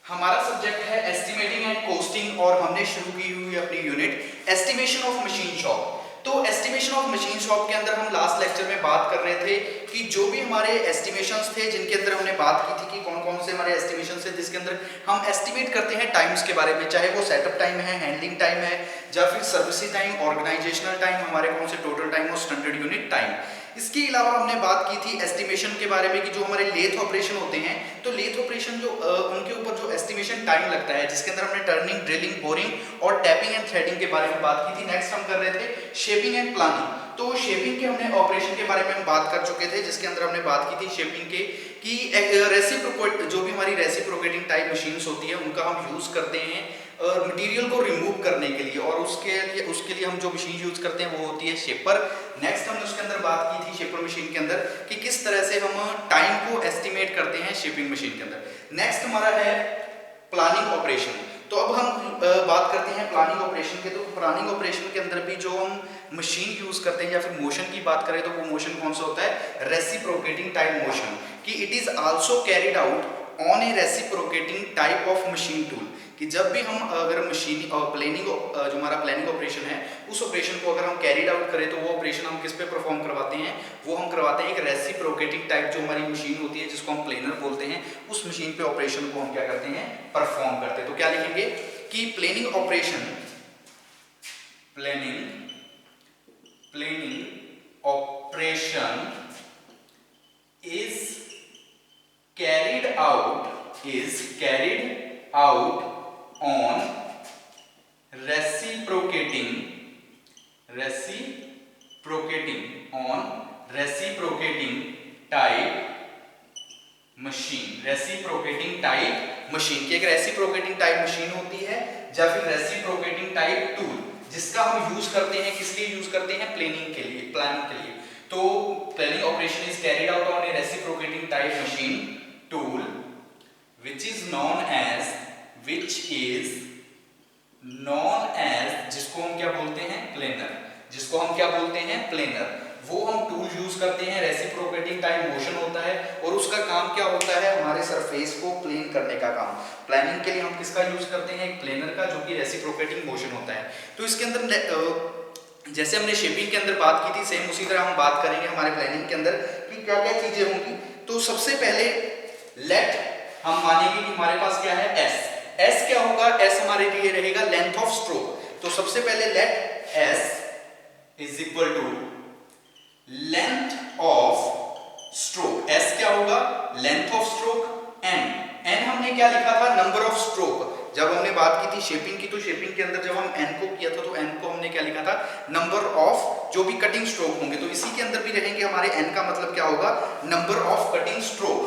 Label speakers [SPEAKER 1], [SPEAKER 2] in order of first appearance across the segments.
[SPEAKER 1] हमारा सब्जेक्ट है estimating and costing और हमने शुरू की हुई अपनी unit estimation of machine shop. तो एस्टिमेशन ऑफ मशीन शॉप के अंदर हम लास्ट लेक्चर में बात कर रहे थे कि जो भी हमारे एस्टिमेशंस थे जिनके अंदर हमने बात की थी कि कौन कौन से हमारे एस्टिमेशंस थे जिसके अंदर हम एस्टिमेट करते हैं टाइम्स के बारे में, चाहे वो सेटअप टाइम है, हैंडलिंग टाइम है, या फिर सर्विस टाइम, ऑर्गेनाइजेशनल टाइम, हमारे कौन से टोटल टाइम और स्टैंडर्ड यूनिट टाइम। इसके अलावा हमने बात की थी एस्टिमेशन के बारे में कि जो हमारे लेथ ऑपरेशन होते हैं, तो लेथ ऑपरेशन जो उनके ऊपर जो एस्टिमेशन टाइम लगता है, जिसके अंदर हमने टर्निंग, ड्रिलिंग, बोरिंग और टैपिंग एंड थ्रेडिंग के बारे में बात की थी। नेक्स्ट हम कर रहे थे शेपिंग एंड प्लानिंग। तो शेपिंग के हमने ऑपरेशन के बारे में हम बात कर चुके थे, जिसके अंदर हमने बात की थी शेपिंग के कि रेसिप्रोकेट जो भी हमारी रेसिप्रोकेटिंग टाइप मशीन्स होती है उनका हम यूज करते हैं मटेरियल को रिमूव करने के लिए, और उसके लिए हम जो मशीन यूज करते हैं वो होती है शेपर। नेक्स्ट हमने उसके अंदर बात की थी शेपर मशीन के अंदर कि किस तरह से हम टाइम को एस्टिमेट करते हैं शेपिंग मशीन के अंदर। नेक्स्ट हमारा है प्लानिंग ऑपरेशन। तो अब हम बात करते हैं प्लानिंग ऑपरेशन के। तो प्लानिंग ऑपरेशन के अंदर भी जो हम मशीन यूज करते हैं या फिर मोशन की बात करें तो वो मोशन कौन सा होता है, रेसिप्रोकेटिंग टाइप मोशन, कि it is also carried out on A reciprocating type of machine tool. कि जब भी हम अगर मशीन प्लानिंग जो हमारा प्लानिंग ऑपरेशन है उस ऑपरेशन को अगर हम कैरिड आउट करें तो वो ऑपरेशन हम किस पे परफॉर्म करवाते हैं, वो हम करवाते हैं एक रेसिप्रोकेटिंग टाइप जो हमारी मशीन होती है जिसको हम प्लेनर बोलते हैं, उस मशीन पे ऑपरेशन को हम क्या करते हैं, परफॉर्म करते हैं। तो क्या लिखेंगे कि planning operation, planning operation is carried out on reciprocating type machine की एक रेसिप्रोकेटिंग टाइप मशीन होती है या फिर रेसिप्रोकेटिंग टाइप टूल, जिसका हम यूज करते हैं, किस लिए यूज करते हैं, प्लानिंग के लिए। तो planning operation is carried out on A reciprocating type machine tool which is known as जिसको हम क्या बोलते हैं, प्लेनर। वो हम टूल यूज करते हैं, रेसिप्रोकेटिंग टाइप मोशन होता है और उसका काम क्या होता है, हमारे सरफेस को प्लेन करने का काम। प्लानिंग के लिए हम किसका यूज करते हैं, एक प्लेनर का, जो कि रेसिप्रोकेटिंग मोशन होता है। तो इसके अंदर जैसे हमने शेपिंग के अंदर बात की थी, सेम उसी तरह हम बात करेंगे हमारे प्लानिंग के अंदर कि क्या क्या चीजें होंगी। तो सबसे पहले लेट हम मानेंगे कि हमारे पास क्या है, एस क्या होगा, एस हमारे लिए रहेगा लेंथ ऑफ स्ट्रोक। तो सबसे पहले let S is equal to length of stroke. S क्या होगा, लेंथ ऑफ स्ट्रोक। एन हमने क्या लिखा था, नंबर ऑफ स्ट्रोक। जब हमने बात की थी शेपिंग की, तो शेपिंग के अंदर जब हम एन को किया था तो एन को हमने क्या लिखा था, नंबर ऑफ जो भी कटिंग स्ट्रोक होंगे। तो इसी के अंदर भी रहेंगे हमारे एन का मतलब क्या होगा, number of cutting stroke,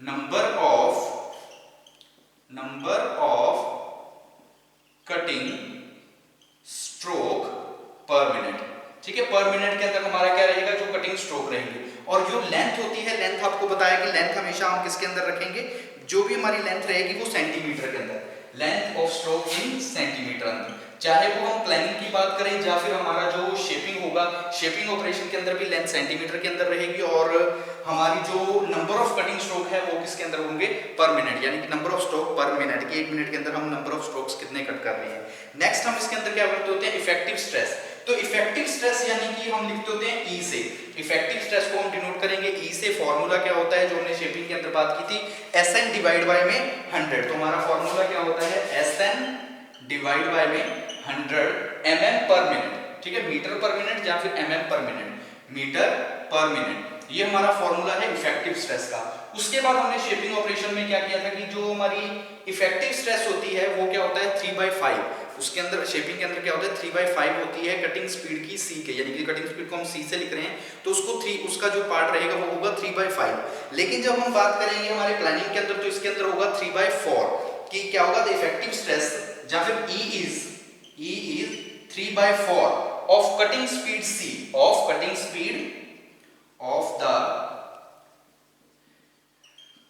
[SPEAKER 1] number of cutting stroke पर मिनट। ठीक है, पर मिनट के अंदर हमारा क्या रहेगा, जो कटिंग स्ट्रोक रहेंगे। और जो लेंथ होती है, लेंथ आपको बताया कि लेंथ हमेशा हम किसके अंदर रखेंगे, जो भी हमारी लेंथ रहेगी वो सेंटीमीटर के अंदर, length of stroke in centimetre अंदर। चाहे वो हम प्लानिंग की बात करें या फिर हमारा जो शेपिंग होगा, शेपिंग ऑपरेशन के अंदर भी लेंथ सेंटीमीटर के अंदर रहेगी और हमारी जो नंबर ऑफ कटिंग स्ट्रोक है वो किसके अंदर होंगे, पर मिनट, यानी कि नंबर ऑफ स्ट्रोक पर मिनट, कि 1 मिनट के अंदर हम नंबर ऑफ स्ट्रोक्स कितने कट कर रहे हैं। नेक्स्ट हम इसके अंदर क्या करते होते हैं, इफेक्टिव स्ट्रेस। तो इफेक्टिव स्ट्रेस यानी कि हम लिखते होते हैं ई से। इफेक्टिव स्ट्रेस को हम डिनोट करेंगे ई से। फॉर्मूला क्या होता है, जो हमने शेपिंग के अंदर बात की थी, SN डिवाइड बाय में 100। तो हमारा फॉर्मूला क्या होता है, SN डिवाइड बाय में 100 mm पर मिनट। ठीक है, मीटर पर मिनट या फिर mm पर मिनट, मीटर पर मिनट, ये हमारा फॉर्मूला है इफेक्टिव स्ट्रेस का। उसके बाद हमने शेपिंग ऑपरेशन में क्या किया था कि जो हमारी इफेक्टिव स्ट्रेस होती है वो क्या होता है, 3/5। उसके अंदर शेपिंग के अंदर क्या होता है, 3/5 होती है कटिंग स्पीड की सी के, यानी कि कटिंग स्पीड को हम सी से लिख रहे हैं तो उसका जो पार्ट रहेगा वो होगा 3/5। लेकिन जब हम बात करेंगे हमारे प्लानिंग के अंदर तो इसके अंदर होगा 3/4, कि क्या होगा, द इफेक्टिव स्ट्रेस या फिर E is 3/4 of cutting speed C, of cutting speed of the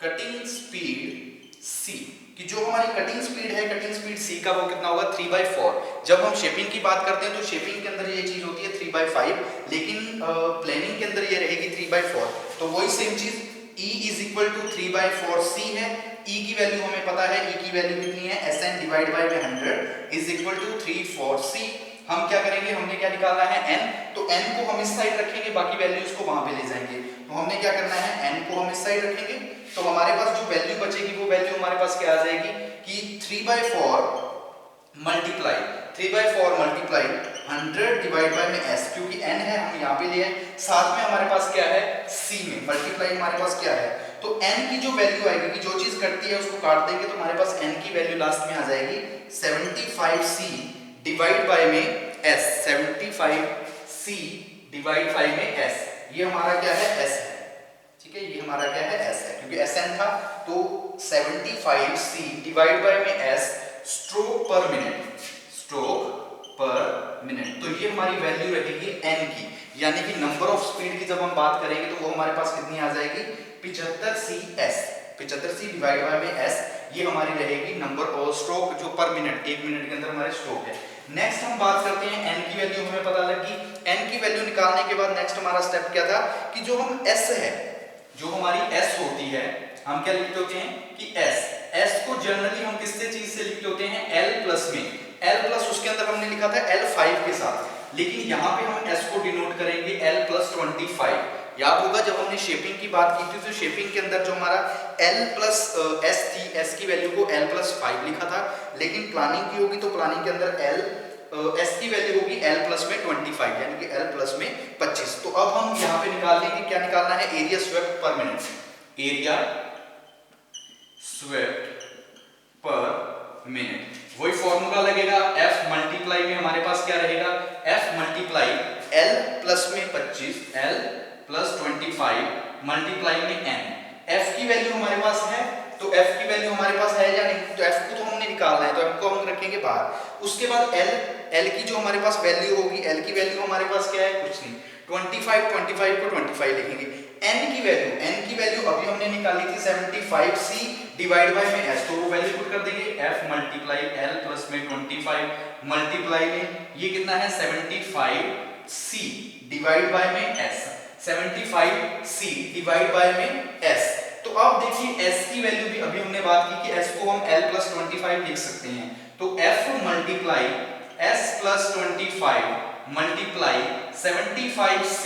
[SPEAKER 1] cutting speed C, कि जो हमारी कटिंग स्पीड है, कटिंग स्पीड सी का वो कितना होगा, 3/4। जब हम शेपिंग की बात करते हैं तो शेपिंग के अंदर ये चीज होती है 3/5, लेकिन प्लानिंग के अंदर ये रहेगी 3/4। तो वही सेम चीज E is equal to 3/4 C है। ई की वैल्यू हमें पता है, ई की वैल्यू कितनी है, Sn divide by 100 is equal to 3/4c। हम क्या करेंगे, हमने क्या निकालना है n, तो n को हम इस साइड रखेंगे, बाकी वैल्यूज को वहां पे ले जाएंगे। तो हमने क्या करना है, n को हम इस साइड रखेंगे, तो हमारे पास जो वैल्यू बचेगी वो वैल्यू हमारे पास क्या आ जाएगी कि 3/4 मल्टीप्लाई 100 डिवाइड बाय में s, क्योंकि n है हम यहाँ पे लिए हैं, साथ में हमारे पास क्या है c में मल्टीप्लाई हमारे पास क्या है, तो n की जो वैल्यू आएगी कि जो चीज कटती है उसको काट देंगे तो हमारे पास n की वैल्यू लास्ट में आ जाएगी 75c डिवाइड बाय में s, 75c डिवाइड बाय में s, ये हमारा क्या है s है, ठीक है, ये हमारा क्या है s है, क्योंकि Sn था तो 75c डिवाइड बाय में s स्ट्रोक पर मिनट, तो ये हमारी वैल्यू रहेगी n की, यानी कि नंबर ऑफ स्पीड की जब हम बात करेंगे तो वो हमारे पास कितनी आ जाएगी 75c डिवाइड बाय में s, ये हमारी रहेगी नंबर ऑफ स्ट्रोक जो पर मिनट, 1 मिनट के अंदर हमारे स्ट्रोक है। नेक्स्ट हम बात करते हैं n की वैल्यू हमें पता लगी, n की वैल्यू निकालने के बाद नेक्स्ट हमारा स्टेप क्या था कि जो हम s है, जो हमारी s होती है, हम क्या लिखते होते हैं कि s को जनरली हम किससे चीज से लिखते होते हैं l प्लस में, l प्लस उसके अंदर हमने लिखा था L5 के साथ, लेकिन यहाँ पे हम s को डिनोट करेंगे L प्लस 25। याद होगा जब हमने शेपिंग की बात की थी तो शेपिंग के अंदर जो हमारा L प्लस s थी, s की वैल्यू को L प्लस 5 लिखा था, लेकिन प्लानिंग की होगी तो प्लानिंग के अंदर s की वैल्यू होगी L प्लस में 25, यानी कि L प्लस में 25। तो अब हम यहाँ पे निकाल लेंगे, क्या निकालना है, एरिया स्वेप्ट पर मिनट, एरिया स्वेप्ट पर मिनट, वही फॉर्मूला लगेगा, F मल्टीप्लाई में हमारे पास क्या रहेगा, F मल्टीप्लाई L प्लस में 25, L प्लस 25 मल्टीप्लाई में n, F की वैल्यू हमारे पास है, तो F की वैल्यू हमारे पास है या नहीं, तो F को तो हमने निकालना है, तो F को हम रखेंगे बाहर। उसके बाद L की जो हमारे पास वैल्यू होगी, L की वैल्यू हमारे पास क्या है, कुछ नहीं, 25 को 25 लिखेंगे। n की वैल्यू अभी हमने निकाली थी 75c डिवाइड बाय में s, तो वो वैल्यू पुट कर देंगे, F मल्टीप्लाई L प्लस में 25 मल्टीप्लाई में ये कितना है 75c डिवाइड बाय में s, 75c डिवाइड बाय में s। तो अब देखिए s की वैल्यू भी अभी हमने बात की कि s को हम L प्लस 25 लिख सकते हैं, तो F multiply s plus 25 multiply 75c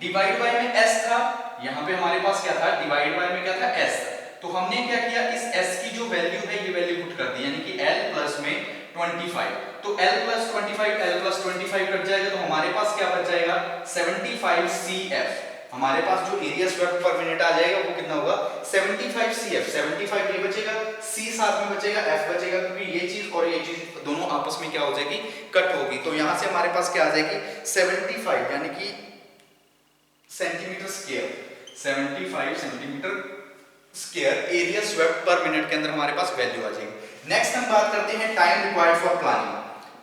[SPEAKER 1] divide by में s था, यहाँ पे हमारे पास क्या था, डिवाइड बाय में क्या था s, तो हमने क्या किया, इस s की जो वैल्यू है ये वैल्यू पुट कर दी, यानी कि L प्लस में 25, तो L प्लस 25 कट जाएगा, तो हमारे पास क्या बच जाएगा 75cf, हमारे पास जो एरिया स्वेप्ट पर मिनट आ जाएगा वो कितना होगा 75cf, 75 ये बचेगा, c साथ में बचेगा, f बचेगा, क्योंकि ये चीज और ये चीज दोनों आपस में क्या हो जाएगी, कट होगी, तो यहां से हमारे पास क्या आ जाएगी 75, यानी कि centimetre square, 75 centimetre square area swept पर मिनट के अंदर हमारे पास वैल्यू आ जाएगी। नेक्स्ट हम बात करते हैं time required for planning,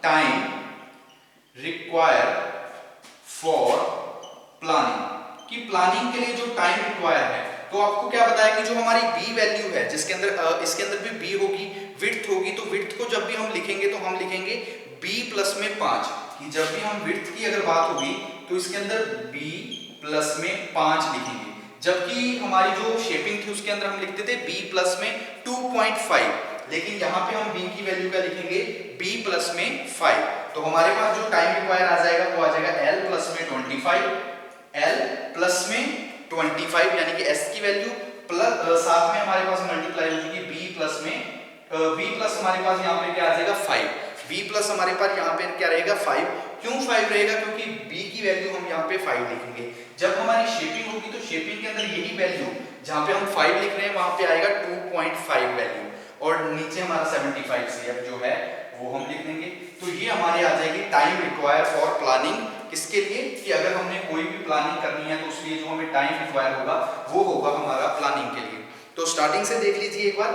[SPEAKER 1] time required for planning, कि प्लानिंग के लिए जो टाइम रिक्वायर है, तो आपको क्या बताया कि जो हमारी b वैल्यू है, जिसके अंदर इसके अंदर भी b होगी, विड्थ होगी, तो विड्थ को जब भी हम लिखेंगे तो हम लिखेंगे b प्लस में 5, कि जब भी हम विड्थ की अगर बात होगी तो इसके अंदर b प्लस में 5 लिखेंगे, जबकि हमारी जो शेपिंग थी उसके अंदर हम लिखते थे b प्लस में 2.5, लेकिन यहाँ पे हम b की वैल्यू क्या लिखेंगे b प्लस में 5, तो हमारे पास जो टाइम रिक्वायर आ जाएगा वो आ जाएगा L प्लस में 25, L प्लस में 25, यानी कि s की वैल्यू प्लस साथ में हमारे पास मल्टीप्लाई हो जाएगी b प्लस में b प्लस हमारे पास यहाँ पे क्या आ जाएगा 5, b प्लस हमारे पास यहाँ पे क्या रहेगा 5, क्यों 5 रहेगा, क्योंकि b की वैल्यू हम यहाँ पे 5 लिखेंगे, जब हमारी शेपिंग होगी तो शेपिंग के अंदर यही वैल्यू जहाँ पे हम 5 लिख रहे हैं वहां पे आएगा 2.5 वैल्यू, और नीचे हमारा 75cf जो है वो हम लिख देंगे, तो ये हमारे आ जाएगी टाइम रिक्वायर फॉर प्लानिंग, किसके लिए, कि अगर हमने कोई भी प्लानिंग करनी है तो उसके लिए जो हमें टाइम रिक्वायर होगा वो होगा हमारा प्लानिंग के लिए। तो स्टार्टिंग से देख लीजिए एक बार,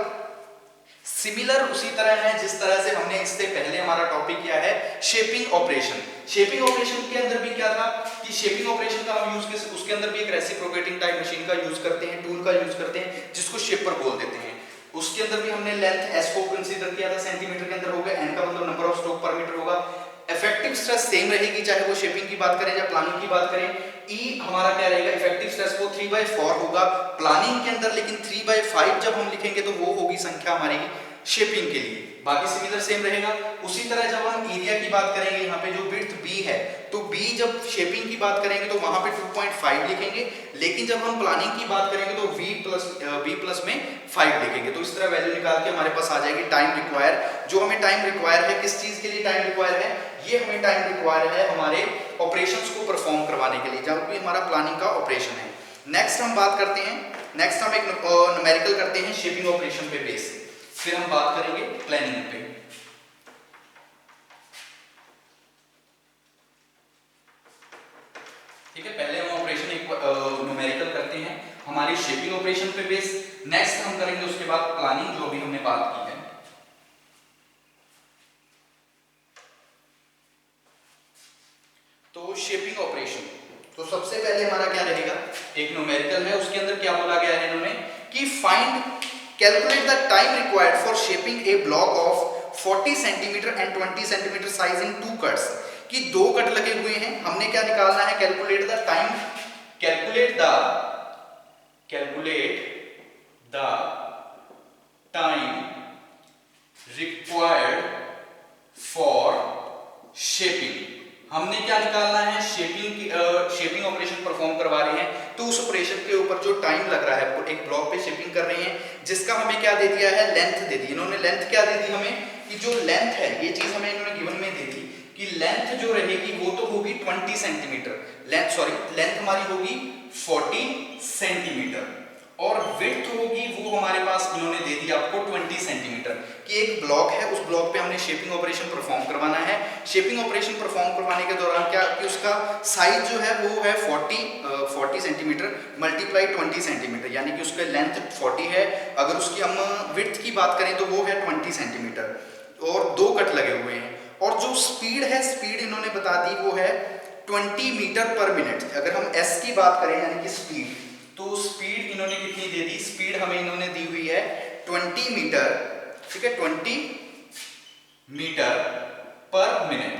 [SPEAKER 1] सिमिलर उसी तरह है जिस तरह से हमने इससे पहले हमारा टॉपिक किया है शेपिंग ऑपरेशन। शेपिंग ऑपरेशन के अंदर भी क्या था कि शेपिंग ऑपरेशन का हम यूज उसके अंदर भी एक रेसिप्रोकेटिंग टाइप मशीन का यूज करते हैं, टूल का यूज करते हैं जिसको शेपर बोल देते हैं। उसके अंदर भी हमने लेंथ s को कंसीडर किया था, सेंटीमीटर के अंदर होगा, n का मतलब नंबर ऑफ स्ट्रोक पर मीटर होगा। इफेक्टिव स्ट्रेस सेम रहेगी चाहे वो शेपिंग की बात करें या प्लानिंग की बात करें। ई हमारा क्या रहेगा, इफेक्टिव स्ट्रेस वो 3/4 होगा प्लानिंग के अंदर, लेकिन 3/5 जब हम लिखेंगे तो वो होगी संख्या हमारी शेपिंग के लिए। बाकी सिमिलर सेम रहेगा। उसी तरह जब हम एरिया की बात करेंगे, यहाँ पे जो विड्थ बी है, तो बी जब शेपिंग की बात करेंगे तो वहां पे 2.5 लिखेंगे, लेकिन जब हम प्लानिंग की बात करेंगे तो बी प्लस में 5 लिखेंगे। तो इस तरह वैल्यू निकाल के हमारे पास आ जाएगी टाइम रिक्वायर। जो हमें टाइम रिक्वायर है, किस चीज के लिए टाइम रिक्वायर है, ये हमें टाइम रिक्वायर है हमारे ऑपरेशंस को परफॉर्म करवाने के लिए, जब भी हमारा प्लानिंग का ऑपरेशन है। नेक्स्ट हम बात करते हैं, नेक्स्ट हम एक न्यूमेरिकल करते हैं शेपिंग ऑपरेशन पे बेस, फिर हम बात करेंगे प्लानिंग पे। ठीक है, पहले हम ऑपरेशन एक न्यूमेरिकल करते हैं हमारी शेपिंग ऑपरेशन पे बेस, नेक्स्ट हम करेंगे उसके बाद प्लानिंग जो भी हमने बात की है। तो शेपिंग ऑपरेशन, तो सबसे पहले हमारा क्या रहेगा, एक न्यूमेरिकल है, उसके अंदर क्या बोला गया है इन्होंने कि find calculate the time required for shaping A block of 40 centimetre and 20 centimetre size in 2 cuts, कि 2 कट लगे हुए हैं, हमने क्या निकालना है, calculate the time, calculate the time required for shaping. हमने क्या निकालना है, शेपिंग ऑपरेशन परफॉर्म करवा रहे हैं, तो उस ऑपरेशन के ऊपर जो टाइम लग रहा है, एक ब्लॉक पे शेपिंग कर रहे हैं, जिसका हमें क्या दे दिया है, लेंथ दे दी इन्होंने। लेंथ क्या दे दी हमें, कि जो लेंथ है, ये चीज हमें इन्होंने गिवन में दे दी कि लेंथ जो रहेगी वो तो होगी 20 सेंटीमीटर, लेंथ हमारी होगी 40 सेंटीमीटर, और विड्थ होगी वो हमारे पास इन्होंने दे दी आपको 20 सेंटीमीटर, कि एक ब्लॉक है, उस ब्लॉक पे हमने शेपिंग ऑपरेशन परफॉर्म करवाना है। शेपिंग ऑपरेशन परफॉर्म करवाने के दौरान क्या कि उसका साइज जो है वो है 40 सेंटीमीटर मल्टीप्लाई 20 सेंटीमीटर, यानी कि उसका लेंथ 40 है, अगर उसकी हम विड्थ की बात करें तो वो है 20 सेंटीमीटर, और 2 कट लगे हुए हैं। और जो स्पीड है, स्पीड इन्होंने बता दी वो है 20 मीटर पर मिनट। अगर हम एस की बात करें यानी कि स्पीड, तो स्पीड इन्होंने कितनी दे दी, स्पीड हमें इन्होंने दी हुई है 20 मीटर, ठीक है, 20 मीटर पर मिनट।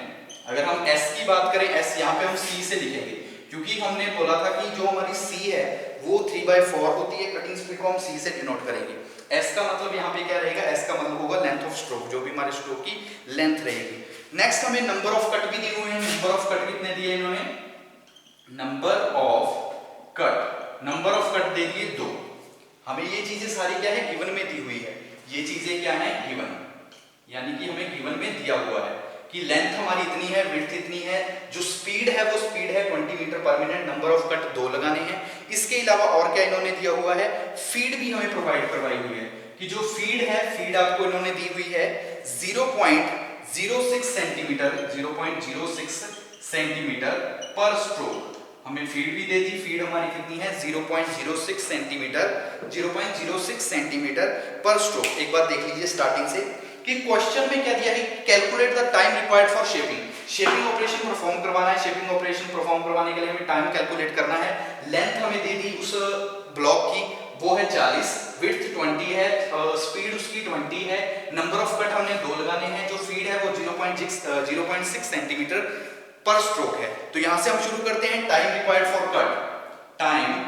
[SPEAKER 1] अगर हम एस की बात करें, एस यहाँ पे हम सी से लिखेंगे, क्योंकि हमने बोला था कि जो हमारी सी है वो 3/4 होती है, कटिंग स्पीड को हम सी से डिनोट करेंगे। एस का मतलब यहाँ पे क्या रहेगा, एस का मतलब होगा लेंथ ऑफ स्ट्रोक, जो भी हमारे स्ट्रोक की लेंथ रहेगी। नेक्स्ट हमें नंबर ऑफ कट भी दिए हुए हैं, नंबर ऑफ कट कितने दिए इन्होंने, नंबर ऑफ कट दे दिए 2। हमें ये चीजें सारी क्या है, गिवन में दी हुई है, ये चीजें क्या है, गिवन, यानी कि हमें गिवन में दिया हुआ है कि लेंथ हमारी इतनी है, विड्थ इतनी है, जो स्पीड है वो स्पीड है 20 मीटर पर मिनट, नंबर ऑफ कट 2 लगाने हैं। इसके अलावा और क्या इन्होंने दिया हुआ है, फीड भी हमें प्रोवाइड करवाई हुई है, कि जो फीड है, फीड आपको इन्होंने दी हुई है 0.06 सेंटीमीटर, 0.06 सेंटीमीटर पर स्ट्रोक। हमें फीड भी दे दी, फीड हमारी कितनी है 0.06 सेंटीमीटर पर स्ट्रोक। एक बार देख लीजिए स्टार्टिंग से कि क्वेश्चन में क्या दिया है, calculate the time required for shaping operation perform करवाना है। शेपिंग ऑपरेशन परफॉर्म करवाने के लिए हमें टाइम कैलकुलेट करना है। लेंथ हमें दे दी उस ब्लॉक की, वो है 40, विड्थ 20 है, स्पीड उसकी 20 है, नंबर ऑफ कट हमने 2 लगाने हैं, जो फीड है वो 0.6 सेंटीमीटर पर स्ट्रोक है। तो यहां से हम शुरू करते हैं, time required for cut, time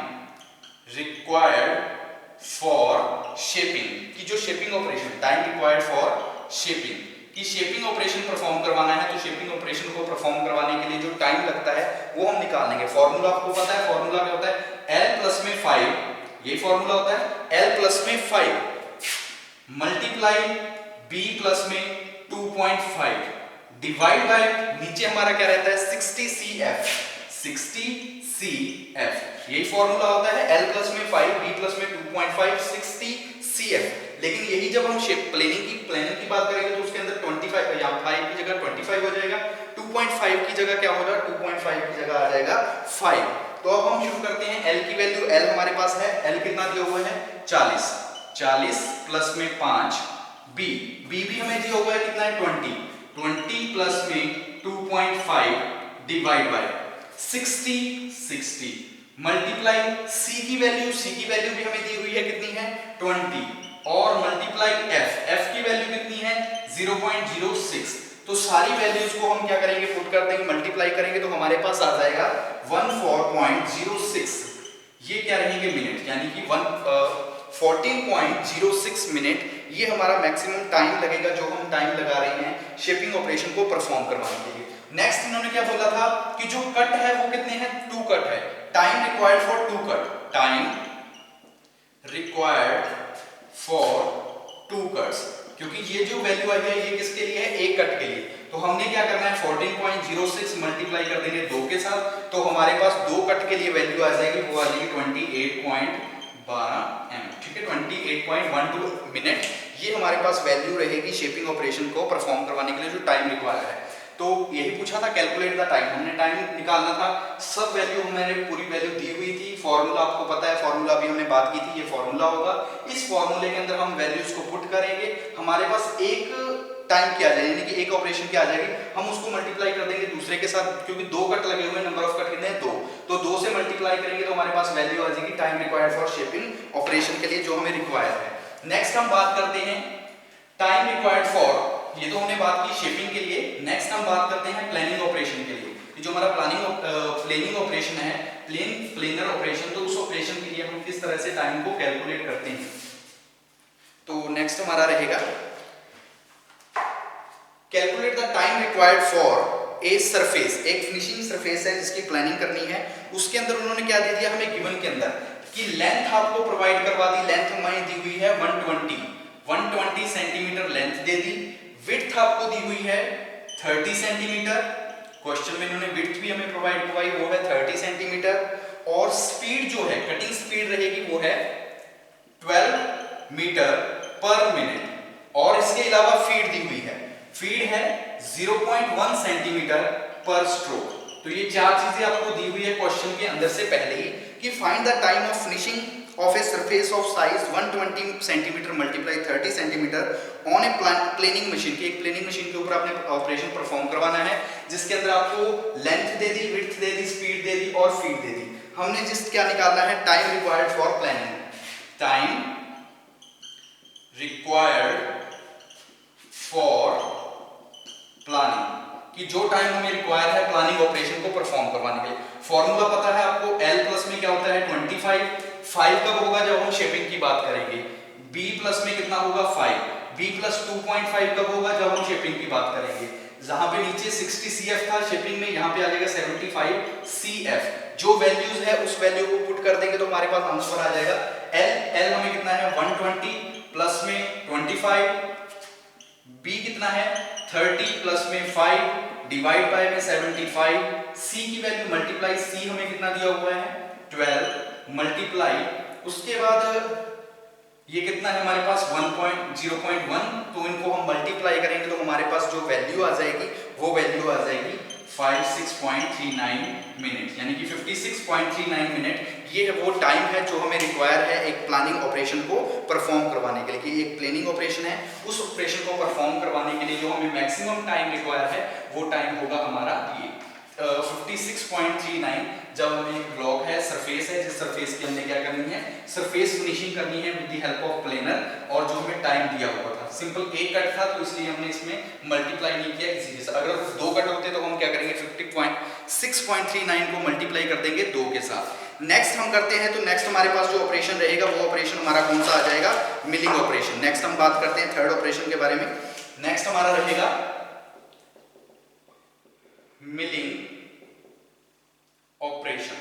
[SPEAKER 1] required for shaping, की जो shaping operation, time required for shaping, की शेपिंग ऑपरेशन परफॉर्म करवाना है, तो शेपिंग ऑपरेशन को परफॉर्म करवाने के लिए जो टाइम लगता है वो हम निकाल लेंगे। फॉर्मूला आपको पता है, फॉर्मूला क्या होता है, L प्लस में 5, ये फॉर्मूला होता है L प्लस में 5 मल्टीप्लाई B प्लस में 2.5 डिवाइड बाय, नीचे हमारा क्या रहता है 60 CF, यही फॉर्मूला होता है L प्लस में 5 B प्लस में 2.5 60 CF। लेकिन यही जब हम प्लेनिंग की बात करेंगे तो उसके अंदर 25, यहाँ 5 की जगह 25 हो जाएगा, 2.5 की जगह क्या होगा, 2.5 की जगह आ जाएगा 5। तो अब हम शुरू करते हैं, L की वैल्यू, L हमारे पास है, L कितना दिया हुआ है 40 प्लस में 5 B भी हमें दिया हुआ है कितना है 20 प्लस में 2.5 डिवाइड बाय 60 मल्टीप्लाई C की वैल्यू भी हमें दी हुई है कितनी है 20, और मल्टीप्लाई F की वैल्यू कितनी है 0.06, तो सारी वैल्यूज को हम क्या करेंगे, पुट कर देंगे, मल्टीप्लाई करेंगे तो हमारे पास आ जाएगा 14.06। ये क्या रहेंगे मिनट, यानी कि 14.06 मिनट ये हमारा मैक्सिमम टाइम लगेगा जो हम टाइम लगा रहे हैं शेपिंग ऑपरेशन को परफॉर्म करवाने के लिए। नेक्स्ट इन्होंने क्या बोला था कि जो कट है वो कितने हैं, 2 कट है। Time required for 2 cut, time required for 2 cuts, क्योंकि ये जो वैल्यू आई है ये किसके लिए है, एक कट के लिए। तो हमने क्या करना है 14.06 मल्टीप्लाई कर देंगे 2 के साथ, तो हमारे पास 2 कट के लिए वैल्यू आ जाएगी, वो आ जाएगी 28.12 एम, ठीक है, 28.12 मिनट। ये हमारे पास वैल्यू रहेगी शेपिंग ऑपरेशन को परफॉर्म करवाने के लिए जो टाइम रिक्वायर्ड है। तो यही पूछा था कैलकुलेट द टाइम, हमने टाइम निकालना था, सब वैल्यू हमारे पूरी वैल्यू दी हुई थी। फॉर्मूला आपको पता है, फॉर्मूला भी हमने बात की थी, ये फॉर्मूला होगा। इस फॉर्मूले के अंदर हम वैल्यूज को पुट करेंगे, हमारे पास एक टाइम क्या आ जाएगी, यानी कि एक ऑपरेशन क्या आ जाएगी, हम उसको मल्टीप्लाई कर देंगे दूसरे के साथ, क्योंकि 2 कट लगे हुए हैं, नंबर ऑफ कट कितने हैं 2, तो 2 से मल्टीप्लाई करेंगे तो हमारे पास वैल्यू आ जाएगी time required for shaping operation के लिए जो हमें रिक्वायर्ड है। नेक्स्ट हम बात करते हैं टाइम रिक्वायर्ड फॉर, ये तो हमने बात की शेपिंग के लिए। नेक्स्ट हम बात करते हैं प्लानिंग ऑपरेशन के लिए, जो हमारा प्लानिंग ऑपरेशन है, प्लेनर ऑपरेशन, तो उस ऑपरेशन के लिए हम किस तरह से टाइम को कैलकुलेट करते हैं। तो नेक्स्ट हमारा रहेगा calculate the time required for a surface, एक फिनिशिंग सरफेस है जिसकी प्लानिंग करनी है। उसके अंदर उन्होंने क्या दे दिया हमें गिवन के अंदर कि लेंथ आपको प्रोवाइड करवा दी, लेंथ हमारी दी हुई है 120 सेंटीमीटर लेंथ दे दी, विड्थ आपको दी हुई है 30 सेंटीमीटर, क्वेश्चन में इन्होंने विड्थ भी हमें प्रोवाइड करवाई, वो है 30 सेंटीमीटर, और स्पीड जो है कटिंग स्पीड रहेगी वो है 12 मीटर पर मिनट, और इसके अलावा फीड दी हुई है, फीड है 0.1 सेंटीमीटर पर स्ट्रोक। तो ये 4 चीजें आपको दी हुई है क्वेश्चन के अंदर से पहले ही कि find the time of finishing of a surface of size 120 cm multiply 30 cm on a planing machine, कि एक प्लेनिंग मशीन के ऊपर आपने ऑपरेशन परफॉर्म करवाना है जिसके अंदर आपको लेंथ दे दी, विड्थ दे दी, स्पीड दे दी और फीड दे दी। हमने जिस क्या निकालना है time required for planning, time required for planning, कि जो टाइम हमें रिक्वायर है प्लानिंग ऑपरेशन को परफॉर्म करवाने के लिए। फॉर्मूला पता है आपको, L प्लस में क्या होता है 25, 5 कब होगा जब हम शेपिंग की बात करेंगे, B प्लस में कितना होगा 5, B प्लस 2.5 कब होगा जब हम शेपिंग की बात करेंगे। जहां पे नीचे 60 CF था शेपिंग में, यहाँ पे आ जाएगा 75 CF। जो वैल्यूज है उस वैल्यू को पुट कर देंगे तो हमारे पास आंसर आ जाएगा L हमें कितना है 120 प्लस में 25, B कितना है 30 प्लस में 5 डिवाइड बाय में 75, C की वैल्यू मल्टीप्लाई, C हमें कितना दिया हुआ है 12 मल्टीप्लाई, उसके बाद ये कितना है हमारे पास 1.0.1, तो इनको हम मल्टीप्लाई करेंगे तो हमारे पास जो वैल्यू आ जाएगी वो वैल्यू आ जाएगी 56.39 मिनट, यानी कि 56.39 मिनट। ये वो टाइम है जो हमें रिक्वायर है एक प्लानिंग ऑपरेशन को परफॉर्म करवाने के लिए, कि एक प्लानिंग ऑपरेशन है, उस ऑपरेशन को परफॉर्म करवाने के लिए जो हमें मैक्सिमम टाइम रिक्वायर है वो टाइम होगा हमारा ये 56.39। जब हमें ब्लॉक है, सरफेस है, जिस सरफेस की हमने क्या करनी है सरफेस फिनिशिंग करनी है with the help of planar, और जो हमें टाइम दिया हुआ था सिंपल एक कट था तो इसलिए हमने इसमें मल्टीप्लाई नहीं किया किसी के साथ। अगर 2 कट होते तो हम क्या करेंगे 56.39 को मल्टीप्लाई कर देंगे 2 के साथ। नेक्स्ट हम करते हैं, तो नेक्स्ट हमारे पास जो ऑपरेशन रहेगा वो ऑपरेशन हमारा कौन सा आ जाएगा, मिलिंग ऑपरेशन। नेक्स्ट हम बात करते हैं थर्ड ऑपरेशन के बारे में। नेक्स्ट हमारा रहेगा मिलिंग ऑपरेशन,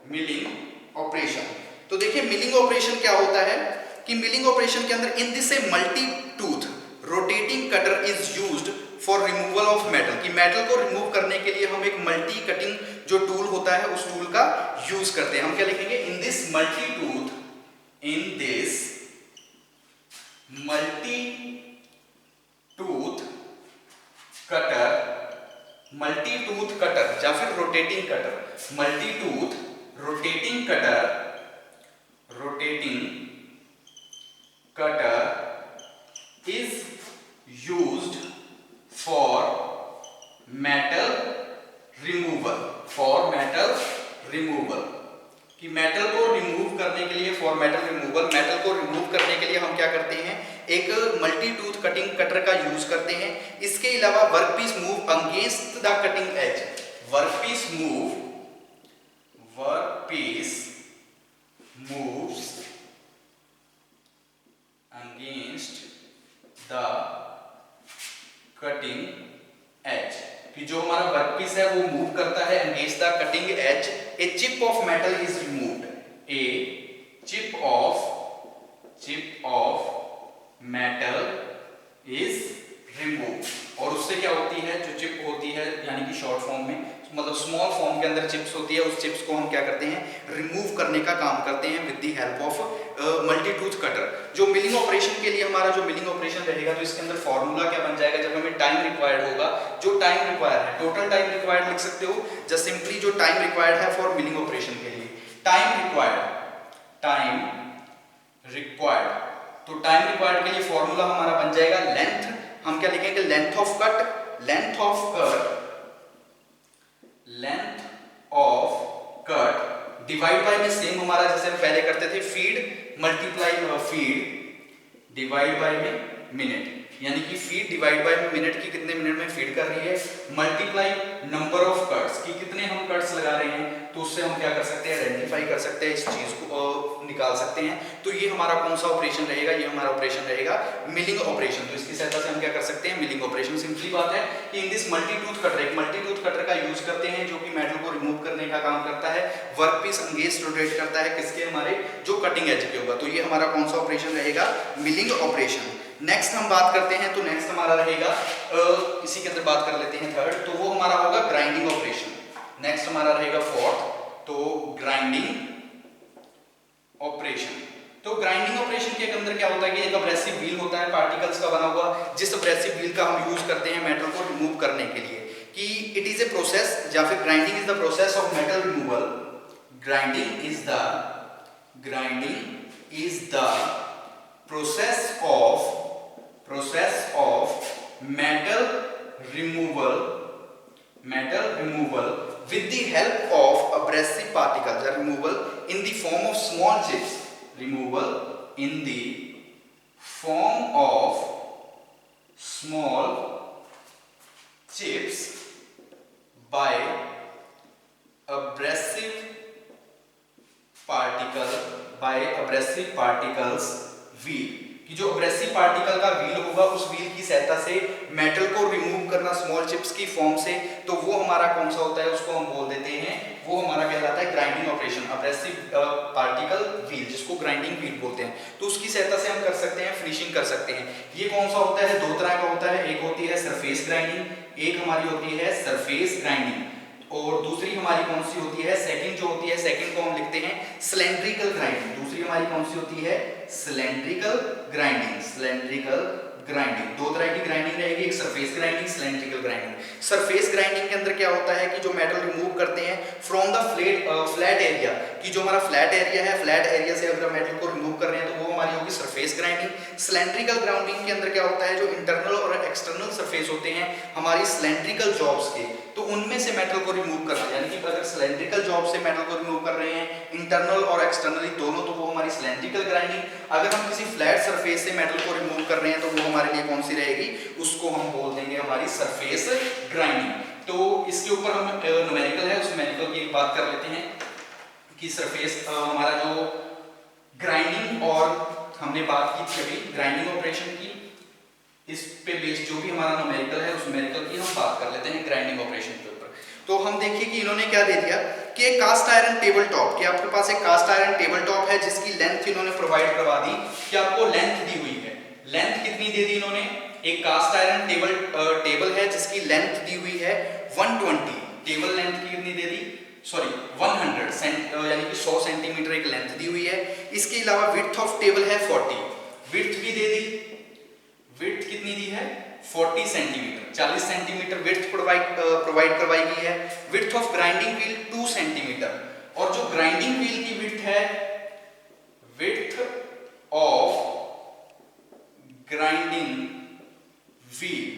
[SPEAKER 1] मिलिंग ऑपरेशन। तो देखिए मिलिंग ऑपरेशन क्या होता है कि मिलिंग ऑपरेशन के अंदर in this a multi tooth rotating cutter is used for removal of metal, कि मेटल को रिमूव करने के लिए हम एक मल्टी कटिंग जो टूल होता है उस टूल का यूज करते हैं। हम क्या लिखेंगे in this multi tooth, in this multi tooth cutter, multi tooth cutter या फिर rotating cutter, multi tooth rotating cutter, rotating cutter is used for metal removal, for metal removal, कि मेटल को रिमूव करने के लिए, फॉर मेटल रिमूवल, मेटल को remove करने के लिए हम क्या करते हैं एक मल्टी टूथ कटिंग कटर का यूज करते हैं। इसके अलावा workpiece move against the cutting as, workpiece moves against the cutting edge, कि जो हमारा वर्कपीस है वो मूव करता है against the cutting edge, a chip of metal is removed, a chip of metal is removed, और उससे क्या होती है, जो चिप होती है यानी कि शॉर्ट फॉर्म में मतलब स्मॉल फॉर्म के अंदर चिप्स होती है, उस चिप्स को हम क्या करते हैं, रिमूव करने का काम करते हैं with the help of multi tooth cutter. जो मिलिंग ऑपरेशन के लिए हमारा जो मिलिंग ऑपरेशन रहेगा, तो इसके अंदर फॉर्मूला क्या बन जाएगा, जब हमें टाइम रिक्वायर्ड होगा, जो टाइम रिक्वायर्ड है, टोटल टाइम रिक्वायर्ड लिख सकते हो, जस्ट सिंपली जो टाइम रिक्वायर्ड है फॉर मिलिंग ऑपरेशन के लिए, टाइम रिक्वायर्ड, तो टाइम रिक्वायर्ड के लिए फॉर्मूला हमारा बन जाएगा लेंथ, हम क्या लिखेंगे, length of cut divide by में सेम हमारा जैसे हम पहले करते थे, feed multiply feed divide by में मिनट, यानी कि फीड डिवाइड बाय में मिनट की कितने मिनट में फीड कर रही है, मल्टीप्लाई नंबर ऑफ कट्स की कितने हम कट्स लगा रहे हैं, तो उससे हम क्या कर सकते हैं, आइडेंटिफाई कर सकते हैं, इस चीज को निकाल सकते हैं। तो ये हमारा कौन सा ऑपरेशन रहेगा, ये हमारा ऑपरेशन रहेगा मिलिंग ऑपरेशन। तो इसकी सहायता से हम क्या कर सकते हैं, मिलिंग ऑपरेशन। सिंपली बात है कि in this multi tooth cutter, एक मल्टी टूथ कटर का यूज करते हैं जो कि मेटल को रिमूव करने का काम करता है, वर्कपीस अगेंस्ट रोटेट करता है किसके, हमारे जो कटिंग एज के होगा। तो ये हमारा कौन सा ऑपरेशन रहेगा, मिलिंग ऑपरेशन। नेक्स्ट हम बात करते हैं, तो नेक्स्ट हमारा रहेगा इसी के अंदर बात कर लेते हैं थर्ड, तो वो हमारा होगा ग्राइंडिंग ऑपरेशन। नेक्स्ट हमारा रहेगा फोर्थ, तो ग्राइंडिंग ऑपरेशन। तो ग्राइंडिंग ऑपरेशन के अंदर क्या होता है कि एक एब्रेसिव व्हील होता है पार्टिकल्स का बना हुआ, जिस एब्रेसिव व्हील का हम यूज करते हैं मेटल को रिमूव करने के लिए, कि इट इज ए प्रोसेस, या फिर grinding is the process of metal removal, grinding is the process of metal removal with the help of abrasive particles, or removal in the form of small chips, by abrasive particles wheel, कि जो abrasive particle का wheel होगा, उस wheel की सहायता से metal को remove करना स्मॉल चिप्स की फॉर्म से, तो वो हमारा कौन सा होता है, उसको हम बोल देते हैं, वो हमारा कहलाता है grinding operation. Abrasive particle wheel, जिसको ग्राइंडिंग व्हील बोलते हैं, तो उसकी सहायता से हम कर सकते हैं, फिनिशिंग कर सकते हैं। ये कौन सा होता है, दो तरह का होता है, एक होती है सरफेस ग्राइंडिंग, एक हमारी होती है सरफेस ग्राइंडिंग, और दूसरी हमारी कौन सी होती है, सेकंड जो होती है, सेकंड को हम लिखते हैं सिलेंड्रिकल ग्राइंडिंग। दूसरी हमारी कौन सी होती है, सिलेंड्रिकल ग्राइंडिंग। दो तरह की ग्राइंडिंग रहेगी, एक surface grinding, cylindrical grinding. Surface grinding के अंदर क्या होता है कि जो मेटल रिमूव करते हैं फ्रॉम द फ्लैट एरिया, कि जो हमारा फ्लैट एरिया है, फ्लैट एरिया से अगर मेटल को रिमूव कर रहे हैं तो वो हमारी होगी सरफेस ग्राइंडिंग। सिलेंड्रिकल ग्राइंडिंग के अंदर क्या होता है, जो इंटरनल और एक्सटर्नल सरफेस होते हैं हमारी सिलेंड्रिकल जॉब्स के, तो उनमें से मेटल को रिमूव करना, यानी कि अगर सिलेंड्रिकल जॉब से मेटल को रिमूव कर रहे हैं इंटरनल और एक्सटर्नली दोनों, तो वो हमारी सिलेंड्रिकल ग्राइंडिंग। अगर हम किसी फ्लैट सरफेस से मेटल को रिमूव कर रहे हैं तो वो हमारे लिए कौन सी रहेगी, उसको हम बोल देंगे हमारी सरफेस ग्राइंडिंग। तो इसके ऊपर हम न्यूमेरिकल है, उस न्यूमेरिकल की बात कर लेते हैं कि सरफेस हमारा जो ग्राइंडिंग, और हमने बात की थी अभी ग्राइंडिंग ऑपरेशन की, इस पे बेस्ड जो भी हमारा न्यूमेरिकल है, उस न्यूमेरिकल की हम बात कर लेते हैं ग्राइंडिंग ऑपरेशन के ऊपर। तो हम देखिए कि इन्होंने क्या दे दिया कि एक कास्ट आयरन टेबल टॉप, कि आपके पास एक कास्ट आयरन टेबल टॉप है जिसकी लेंथ इन्होंने प्रोवाइड करवा दी, कि आपको लेंथ दी हुई है। लेंथ कितनी दे दी इन्होंने, एक कास्ट आयरन टेबल है जिसकी लेंथ दी हुई है 120, टेबल लेंथ की कितनी दे दी, सॉरी 100 यानी कि 100 सेंटीमीटर एक लेंथ दी हुई है। इसके अलावा विड्थ ऑफ टेबल है 40, विड्थ भी दे दी, विड्थ कितनी दी है 40 सेंटीमीटर, 40 सेंटीमीटर विड्थ प्रोवाइड करवाई गई है। Width of grinding wheel 2 centimetre, और जो ग्राइंडिंग व्हील की विड्थ है, विड्थ ऑफ ग्राइंडिंग व्हील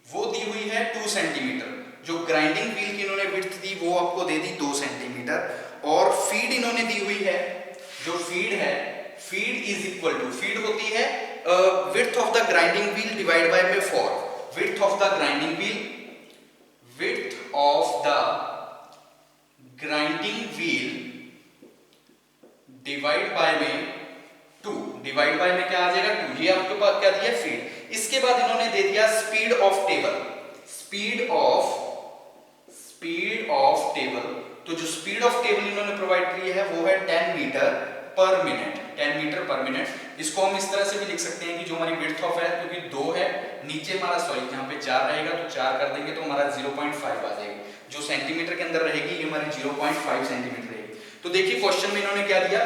[SPEAKER 1] वो दी हुई है 2 सेंटीमीटर। जो ग्राइंडिंग व्हील की इन्होंने विड्थ दी वो आपको दे दी 2 सेंटीमीटर, और फीड इन्होंने दी हुई है, जो फीड है, feed is equal to, feed होती है width of the grinding wheel divide by में 4, width of the grinding wheel, width of the grinding wheel divide by में 2, डिवाइड बाय में क्या आ जाएगा 2, ये आपके पास क्या दिया फीड। इसके बाद इन्होंने दे दिया speed of table, speed of table. तो जो स्पीड ऑफ टेबल इन्होंने प्रोवाइड की है वो है 10 मीटर पर मिनट, 10 मीटर पर मिनट। इसको हम इस तरह से भी लिख सकते हैं कि जो हमारी विड्थ ऑफ है, क्योंकि 2 है नीचे हमारा, सॉरी यहाँ पे 4 रहेगा तो 4 कर देंगे तो हमारा 0.5 आ जाएगी, जो सेंटीमीटर के अंदर रहेगी ये हमारी 0.5 सेंटीमीटर रहेगी। तो देखिए क्वेश्चन में इन्होंने क्या दिया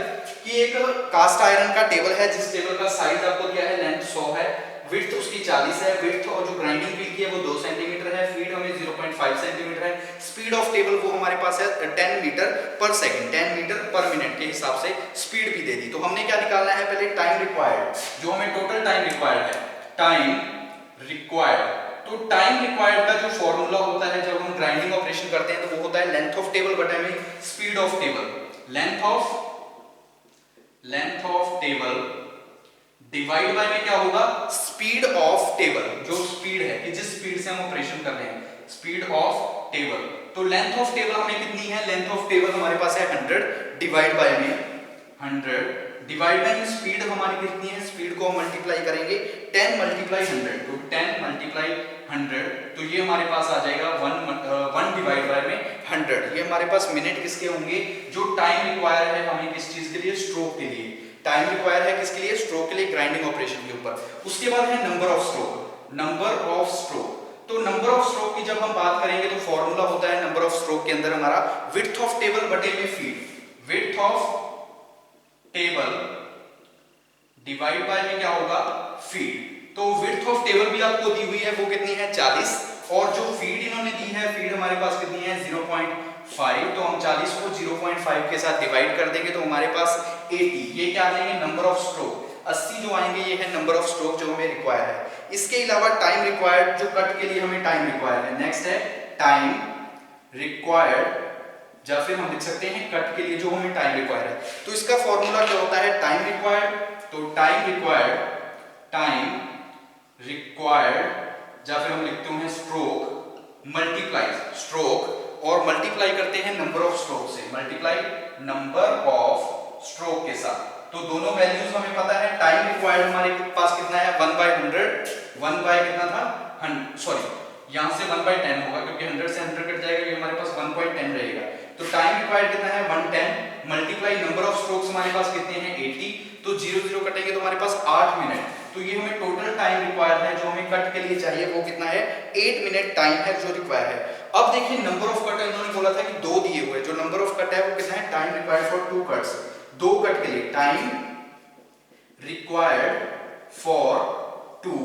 [SPEAKER 1] कि एक कास्ट आयरन का टेबल है, जिस टेबल का साइज आपको दिया है, लेंथ 100 है, विड्थ उसकी 40 है, विड्थ और जो ग्राइंडिंग व्हील की है वो 2 सेंटीमीटर है, फीड हमें 0.5 सेंटीमीटर है, स्पीड ऑफ टेबल वो हमारे पास है 10 मीटर पर सेकंड, 10 मीटर पर मिनट के हिसाब से स्पीड भी दे दी। तो हमने क्या निकालना है पहले, टाइम रिक्वायर्ड, जो हमें टोटल टाइम रिक्वायर्ड है, टाइम रिक्वायर्ड। तो टाइम रिक्वायर्ड का जो फॉर्मूला होता है जब हम ग्राइंडिंग ऑपरेशन करते हैं तो वो होता है लेंथ ऑफ टेबल बटा में speed of table, length of table divide by में क्या होगा, स्पीड ऑफ टेबल, जो स्पीड है कि जिस स्पीड से हम ऑपरेशन कर रहे हैं, स्पीड ऑफ टेबल। तो लेंथ ऑफ टेबल हमें कितनी है, लेंथ ऑफ टेबल हमारे पास है 100, डिवाइड बाय में 100, डिवाइड बाय में स्पीड हमारी कितनी है, स्पीड को हम मल्टीप्लाई करेंगे 10 मल्टीप्लाई 100, तो 10 मल्टीप्लाई 100, तो ये हमारे पास आ जाएगा 1 डिवाइड बाय में 100। ये हमारे पास मिनट किसके होंगे, जो टाइम रिक्वायर है हमें किस चीज के लिए, स्ट्रोक के लिए, टाइम रिक्वायर है किसके लिए, स्ट्रोक के लिए, ग्राइंडिंग ऑपरेशन के ऊपर। उसके बाद है number of stroke, number of stroke. तो नंबर ऑफ स्ट्रोक की जब हम बात करेंगे तो फॉर्मूला होता है नंबर ऑफ स्ट्रोक के अंदर हमारा विड्थ ऑफ टेबल बटे में feed, width of table divide by में क्या होगा, फीड। तो विड्थ ऑफ टेबल भी आपको दी हुई है, वो कितनी है 40, और जो फीड इन्होंने दी है, फीड हमारे पास कितनी है 0.5, तो हम 40 को 0.5 के साथ डिवाइड कर देंगे तो हमारे पास 80, ये क्या आ जाएंगे नंबर ऑफ स्ट्रोक, 80 जो आएंगे ये है नंबर ऑफ स्ट्रोक जो हमें रिक्वायर है। इसके अलावा टाइम रिक्वायर्ड, जो कट के लिए हमें टाइम रिक्वायर्ड है, नेक्स्ट है टाइम रिक्वायर्ड, या फिर हम लिख सकते हैं कट के लिए जो हमें टाइम रिक्वायर्ड है। तो इसका फॉर्मूला क्या होता है, टाइम रिक्वायर्ड, तो टाइम रिक्वायर्ड या फिर हम लिखते हैं स्ट्रोक मल्टीप्लाई स्ट्रोक, और मल्टीप्लाई करते हैं नंबर ऑफ स्ट्रोक से, मल्टीप्लाई नंबर ऑफ स्ट्रोक के साथ। तो दोनों वैल्यूज हमें पता है, टाइम रिक्वायर्ड हमारे पास कितना है 1/100, 1 बाय कितना था, सॉरी यहां से 1/10 होगा क्योंकि 100 से 100 कट जाएगा, ये हमारे पास 1.10 रहेगा। तो टाइम रिक्वायर्ड कितना है 110 मल्टीप्लाई नंबर ऑफ स्ट्रोक्स हमारे पास कितने हैं 80, तो 0 0 कटेंगे तो हमारे पास 8 मिनट। तो ये हमें टोटल टाइम रिक्वायर्ड है जो हमें कट के लिए चाहिए वो कितना है 8 मिनट टाइम है जो रिक्वायर है। अब देखिए नंबर ऑफ कट इन्होंने बोला था कि 2 दिए हुए, जो नंबर ऑफ कट है वो कितना है, time required for 2 cuts, 2 cut के लिए टाइम रिक्वायर्ड फॉर 2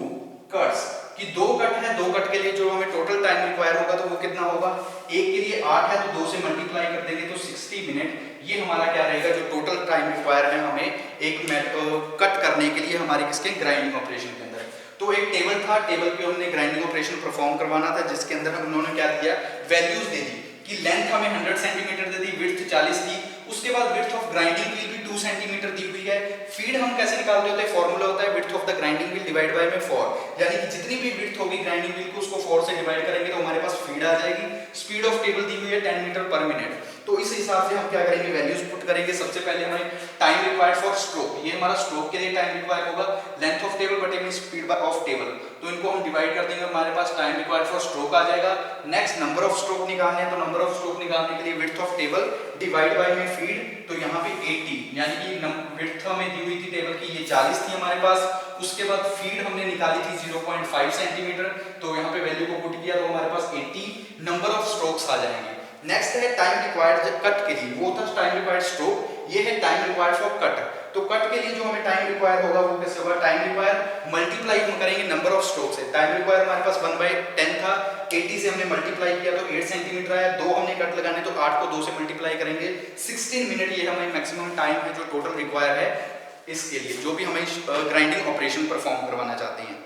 [SPEAKER 1] कट्स, कि 2 कट है, 2 कट के लिए जो हमें टोटल टाइम रिक्वायर होगा तो वो कितना होगा, एक के लिए 8 है तो 2 से मल्टीप्लाई कर देंगे तो 60 मिनट, ये हमारा क्या रहेगा जो टोटल टाइम रिक्वायर है हमें एक कट करने के लिए हमारे किसके ग्राइंडिंग ऑपरेशन के अंदर। तो एक टेबल था, टेबल पे हमने ग्राइंडिंग ऑपरेशन परफॉर्म करवाना था, जिसके अंदर हम उन्होंने क्या दिया, वैल्यूज दे दी कि लेंथ हमें 100 सेंटीमीटर दे दी, विड्थ 40 थी, उसके बाद विड्थ ऑफ ग्राइंडिंग व्हील भी 2 सेंटीमीटर दी हुई है। फीड हम कैसे निकालते होते हैं, फॉर्मूला होता है width of the grinding wheel divide by में 4, यानी कि जितनी भी विड्थ होगी ग्राइंडिंग व्हील को उसको 4 से डिवाइड करेंगे तो हमारे पास फीड आ जाएगी। स्पीड ऑफ टेबल दी हुई है 10 मीटर पर मिनट, तो इस हिसाब से हम क्या करेंगे, वैल्यूज पुट करेंगे। सबसे पहले हमें टाइम रिक्वायर्ड फॉर स्ट्रोक, ये हमारा स्ट्रोक के लिए टाइम रिक्वायर्ड होगा, लेंथ ऑफ टेबल बटे में स्पीड ऑफ टेबल, तो इनको हम डिवाइड कर देंगे, हमारे पास टाइम रिक्वायर्ड फॉर स्ट्रोक आ जाएगा। नेक्स्ट नंबर ऑफ स्ट्रोक निकालने हैं, तो नंबर ऑफ स्ट्रोक निकालने के लिए width of table divide by में फीड, तो यहाँ पे 80, यानी कि विड्थ हमें दी हुई थी टेबल की ये 40 थी हमारे पास, उसके बाद फीड हमने निकाली थी 0.5 सेंटीमीटर, तो यहाँ पे वैल्यू को पुट किया तो हमारे पास 80 नंबर ऑफ स्ट्रोक्स आ जाएंगे। नेक्स्ट है टाइम रिक्वायर्ड कट के लिए, वो था टाइम रिक्वायर्ड स्ट्रोक, ये है टाइम रिक्वायर्ड फॉर कट। तो कट के लिए जो हमें टाइम रिक्वायर होगा वो कैसे होगा, टाइम रिक्वायर मल्टीप्लाई हम करेंगे नंबर ऑफ स्ट्रोक से। टाइम रिक्वायर हमारे पास 1/10 था, 80 से हमने मल्टीप्लाई किया तो 8 सेंटीमीटर आया, 2 हमने कट लगाने तो 8 को 2 से मल्टीप्लाई करेंगे 16 मिनट, ये हमें मैक्सिमम टाइम है जो टोटल रिक्वायर है इसके लिए, जो भी हमें ग्राइंडिंग ऑपरेशन परफॉर्म करवाना चाहते हैं।